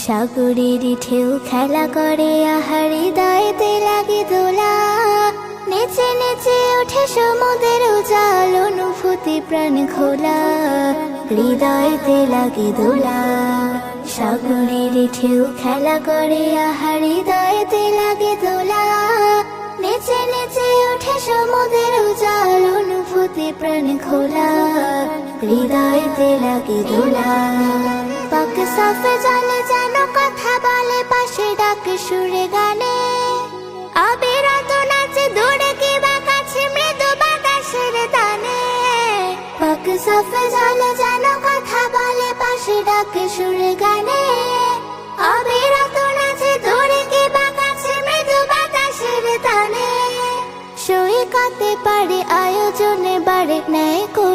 সাগরের ঢেউ খেলা করে আহার হৃদয়েতে লাগে দোলা, নেচে নেচে ওঠে সমুদ্রের উজাল, অনুভূতি প্রাণ খোলা, হৃদয়েতে লাগে দোলা। সাগরের ঢেউ খেলা করে আহার হৃদয়েতে লাগে দোলা, নেচে নেচে ওঠে সমুদ্রের উজাল, অনুভূতি প্রাণ খোলা, হৃদয়েতে লাগে দোলা। পাক সাফে জলে যেন কথা বলে, পাশে ডাকে সুরে গানে, অবিরত নাচে দূরে কিবা কাছে মৃদু বাতাসের তানে। পাক সাফে জলে যেন কথা বলে, পাশে ডাকে সুরে গানে, অবিরত নাচে দূরে কিবা কাছে মৃদু বাতাসের তানে। সৈকতে পারে আয়োজনে বাড়ে ন্যায়